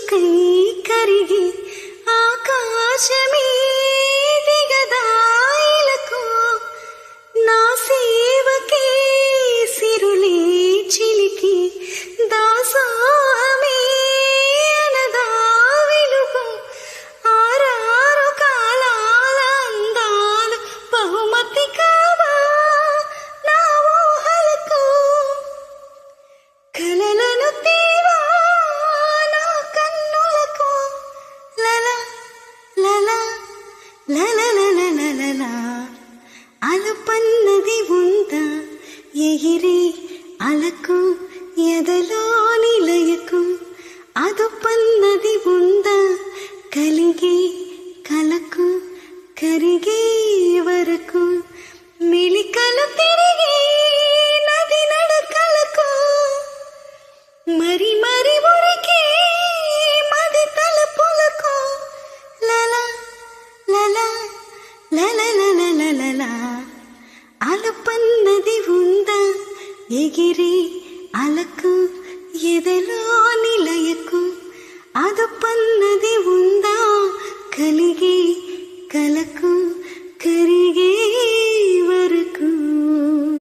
చినుకై కరిగి ఆకాశమే దిగదాయిలకు నా సేవకే సిరులే చిలికి దాసోహమే అనదా వెలుగు ఆరారు కాలాల అందాలు బహుమతి కావా నా ఊహలకు కలలను తీవా నా కన్నులకు లల లల లల లల లల అలపన్నది ఉందా ఎగిరే అలకు ఎదలో నిలయకు అదుపన్నది ఉందా కలిగే కలకు కరిగే వరకు మెలికలు తిరిగి నది నడకలకు మరి మరి మురికి మది తలుపులకు లల లల లల లల లల అలపన్నది ఉందా ఎగిరి అలకు ఎదలో